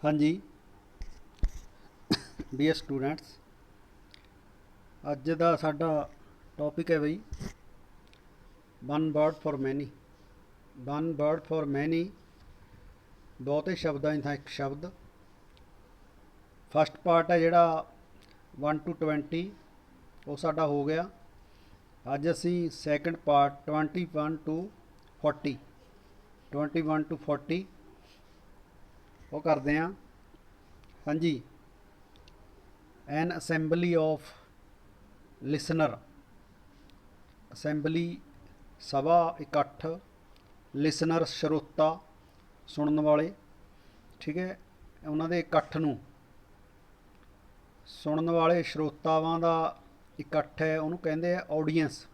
हाँ जी dear students, अज का साडा टॉपिक है बई one word for many. One word for many बहुते शब्दां था एक शब्द। फस्ट पार्ट है जिहड़ा 1 to 20 वो साडा हो गया। अज असी सैकेंड पार्ट 21 to 40 21 to 40 वो करते हैं। हाँ जी, an assembly of listener, assembly सभा इकट्ठ, लिसनर श्रोता सुनने वाले, ठीक है। उन्होंने इकट्ठ नूं सुनने वाले श्रोतावां दा इकट्ठ है, उन्होंने कहते हैं ऑडियंस।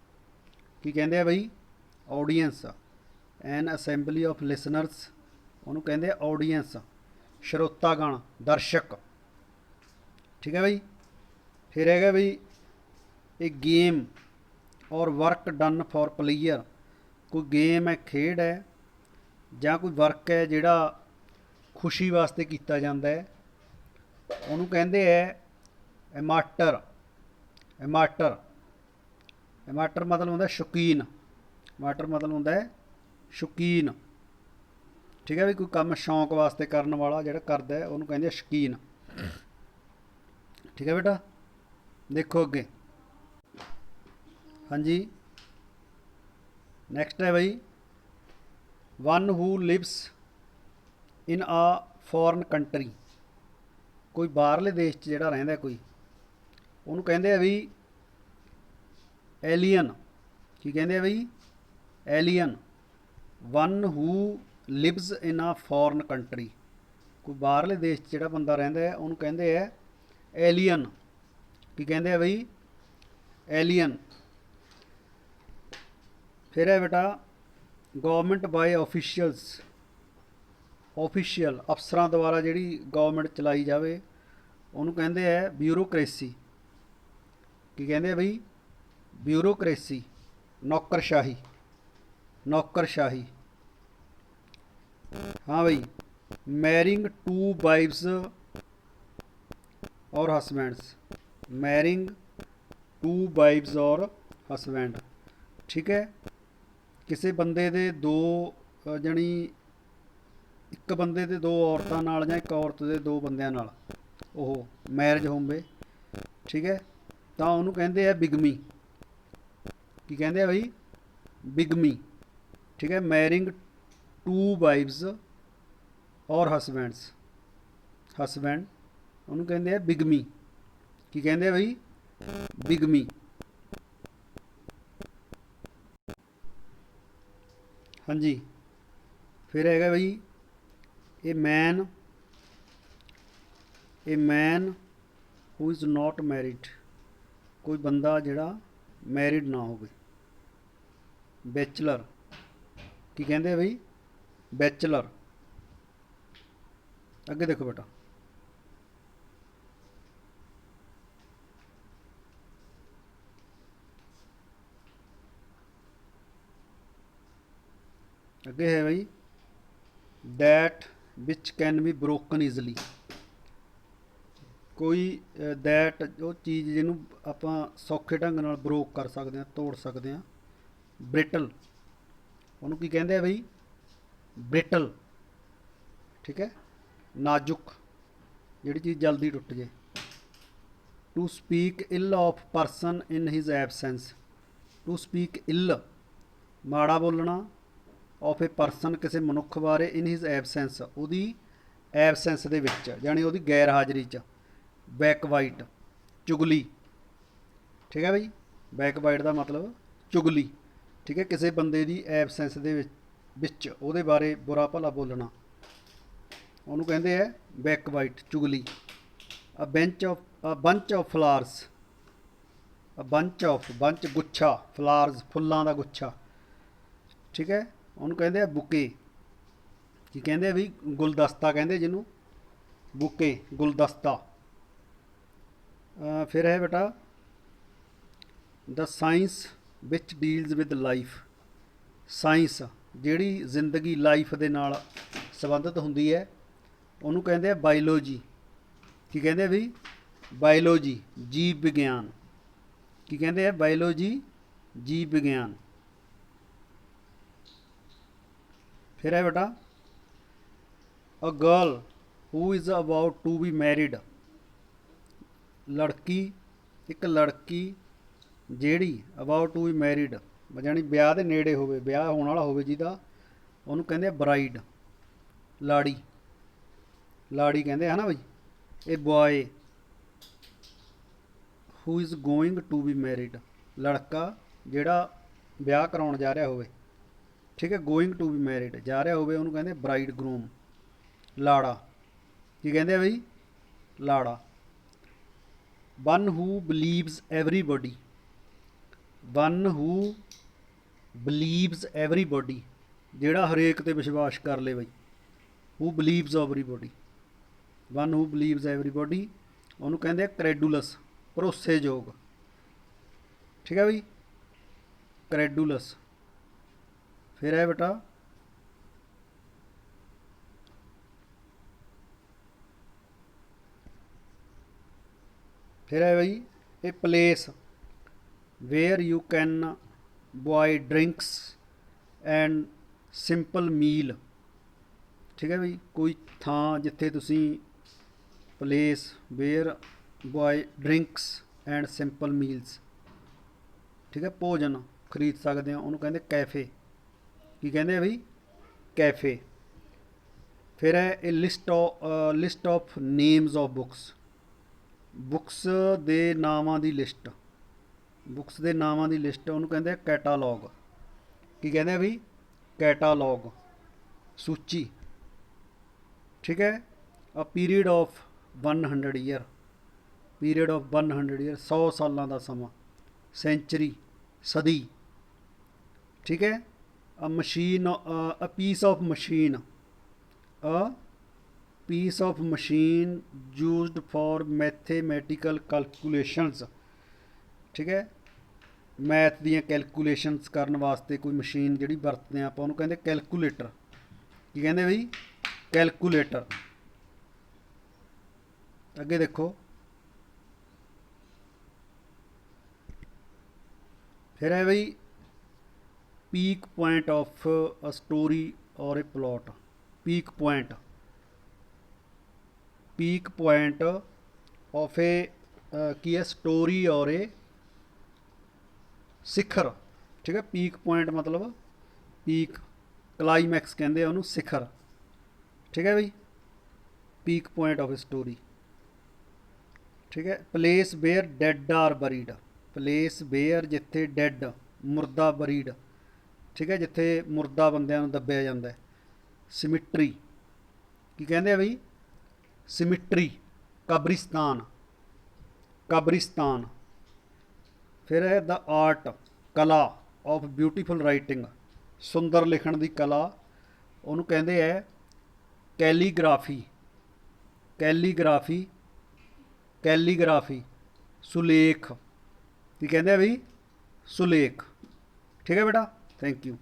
की कहते हैं बई? Audience. An assembly of listeners उन्होंने कहते हैं ऑडियंस, श्रोतागण दर्शक, ठीक है बई। फिर है बई एक गेम और वर्क डन फॉर प्लेयर। कोई गेम है, खेड है, ਜਾਂ कोई वर्क है जिहड़ा खुशी वास्ते किया जाता है, उन्होंने कहते हैं एमाटर। एमाटर एमाटर मतलब होंदा शौकीन। एमाटर मतलब होंदा है शौकीन, ठीक है भी। कोई काम शौक वास्ते करने वाला जिहड़ा करदा है उन्होंने कहते हैं शौकीन, ठीक है बेटा। देखो अगे, हाँ जी नैक्सट है बई one who lives in a foreign country. कोई बाहरले देश च जिहड़ा रहिंदा कोई, उन्होंने कहते हैं बई एलियन। की कहते हैं बई? Alien. One who lives in a foreign country, कोई बाहरले देश च जिहड़ा बंदा रहिंदा है उन्होंने कहते हैं एलियन। की कहते हैं बई? एलियन। फिर है बेटा गवर्नमेंट बाय ऑफिशियल्स। ऑफिशियल अफसरां द्वारा जिहड़ी गवर्नमेंट चलाई जाए उन्होंने कहते हैं ब्यूरोक्रेसी। की कहते हैं बई? ब्यूरोक्रेसी, नौकरशाही। नौकरशाही, हाँ बई। मैरिंग टू वाइफ्स और हसबैंड्स। मैरिंग टू वाइफ्स और हसबैंड, ठीक है। किसी बंदे दे दो जनी एक बंदे दे दो औरतां नाल जां एक औरत दे दो बंदियां नाल ਉਹ मैरिज होवे, ठीक है, तो उन्होंने कहते हैं बिगमी। की कहते हैं बई? बिगमी, ठीक है। मैरिंग टू वाइफ्स और हसबैंड्स, हसबैंड उन्होंने कहते हैं बिगमी। की कहते हैं बई? बिगमी। हाँ जी। फिर है बई a man, a man who is not married. कोई बंदा जिहड़ा मैरिड ना हो। बैचलर। की कहते हैं बई? बैचलर। अगे देखो बेटा, अगे है बई that which can be broken easily. कोई दैट जो चीज़ जिन्हों आप सौखे ढंग नाल ब्रोक कर सकते हैं, तोड़ सकते हैं। ब्रिटल, उन्होंने की कहते हैं बई? ब्रिटल, ठीक है। नाजुक, जिहड़ी चीज़ जल्दी टुट जाए। To speak ill of person in his absence. To speak ill माड़ा बोलना, ऑफ ए परसन किसी मनुख बारे, इन हिज एबसेंस उहदी एबसेंस दे विच, यानी उहदी गैर हाज़री च। बैकवाइट, चुगली, ठीक है बई। बैकवाइट का मतलब चुगली, ठीक है। किसी बंदे की एबसेंस दे विच उहदे बारे बुरा भला बोलना, उन्होंने कहते हैं बैकवाइट, चुगली। A bunch of flowers. A bunch of, bunch गुच्छा, फ्लावर्स फुल्लां दा गुच्छा, ठीक है। उन्होंने कहते हैं बुके। की कहते हैं भी? गुलदस्ता कहते जिन्हों, बुके, गुलदस्ता। फिर है बेटा the science which deals with life. Science जिहड़ी जिंदगी लाइफ दे नाल संबंधित हुंदी है ਉਹਨੂੰ ਕਹਿੰਦੇ ਆ ਬਾਇਓਲੋਜੀ। ਕੀ ਕਹਿੰਦੇ ਆ ਵੀ? ਬਾਇਓਲੋਜੀ, ਜੀਵ ਵਿਗਿਆਨ। ਕੀ ਕਹਿੰਦੇ ਆ? ਬਾਇਓਲੋਜੀ, ਜੀਵ ਵਿਗਿਆਨ। फिर है बेटा a girl who is about to be married. लड़की, एक लड़की ਜਿਹੜੀ ਅਬਾਊਟ ਟੂ ਬੀ ਮੈਰਿਡ, ਜਾਣੀ ਵਿਆਹ ਦੇ ਨੇੜੇ ਹੋਵੇ, ਵਿਆਹ ਹੋਣ ਵਾਲਾ ਹੋਵੇ ਜਿਹਦਾ, ਉਹਨੂੰ ਕਹਿੰਦੇ ਆ ਬਰਾਈਡ, ਲਾੜੀ। ਲਾੜੀ ਕਹਿੰਦੇ ਆ ਨਾ ਬਈ। ਇਹ boy who is going to be married, ਲੜਕਾ ਜਿਹੜਾ ਵਿਆਹ ਕਰਾਉਣ ਜਾ ਰਿਹਾ ਹੋਵੇ, ठीक है, गोइंग टू बी मैरिड जा रहा होवे, ਉਹਨੂੰ ਕਹਿੰਦੇ ਬ੍ਰਾਈਡ ਗਰੂਮ, ਲਾੜਾ। ਕੀ ਕਹਿੰਦੇ ਆ ਬਈ? ਲਾੜਾ। One who believes everybody, one who believes everybody, ਜਿਹੜਾ ਹਰੇਕ ਤੇ ਵਿਸ਼ਵਾਸ ਕਰ ਲੇ ਬਈ। Who believes everybody, one who believes everybody, ਉਹਨੂੰ ਕਹਿੰਦੇ ਆ ਕ੍ਰੈਡੂਲਸ, ਭਰੋਸੇਯੋਗ। ਠੀਕ ਹੈ ਬਈ, ਕ੍ਰੈਡੂਲਸ। फिर है बेटा फिर है भाई a place where you can buy drinks and simple meal. ठीक है भाई, कोई थां जिथे तुसी place where buy drinks and simple meals, ठीक है, भोजन खरीद सकते हैं, उन्होंने कहते कैफे। की कहते हैं भाई? कैफे। फिर है a list of names of books, books दे नामां दी लिस्ट, बुक्स दे नामां दी लिस्ट, उन्होंने कहते हैं कैटालॉग। की कहते हैं भाई? कैटालॉग, सूची। ठीक है। A period of 100 year, period of 100 year, 100 सालों का समा। सेंचुरी, सदी। ठीक है। a machine, a piece of machine, a piece of machine used for mathematical calculations। ठीक है, मैथ ਦੀਆਂ कैलकुलेशनस ਕਰਨ ਵਾਸਤੇ ਕੋਈ ਮਸ਼ੀਨ ਜਿਹੜੀ ਵਰਤਦੇ ਆਪਾਂ, ਉਹਨੂੰ ਕਹਿੰਦੇ कैलकुलेटर। ਕੀ ਕਹਿੰਦੇ ਬਈ? कैलकुलेटर। ਅੱਗੇ ਦੇਖੋ, फिर है बई peak point of a story और a plot. Peak point, peak point of a की है स्टोरी और ए शिखर। ठीक है, पीक पॉइंट मतलब पीक, क्लाईमैक्स कहते हैं उन्होंने, शिखर। ठीक है भाई, peak point of a story. ठीक है। Place where dead are buried, place where जिथे डेड, मुर्दा, बरीड। ठीक है, जिथे मुर्दा बंदिਆਂ ਨੂੰ ਦੱਬਿਆ ਜਾਂਦਾ। ਸਿਮਿਟਰੀ। ਕੀ ਕਹਿੰਦੇ ਆ ਬਈ? ਸਿਮਿਟਰੀ, ਕਬਰਿਸਤਾਨ, ਕਬਰਿਸਤਾਨ। ਫਿਰ ਹੈ ਦ ਆਰਟ, ਕਲਾ ਆਫ ਬਿਊਟੀਫੁਲ ਰਾਈਟਿੰਗ, ਸੁੰਦਰ ਲਿਖਣ ਦੀ ਕਲਾ, ਉਹਨੂੰ ਕਹਿੰਦੇ ਹੈ ਕੈਲੀਗ੍ਰਾਫੀ। Calligraphy, calligraphy. ਸੁਲੇਖ। ਕੀ ਕਹਿੰਦੇ ਆ ਬਈ? ਸੁਲੇਖ। ठीक है बेटा, थैंक यू।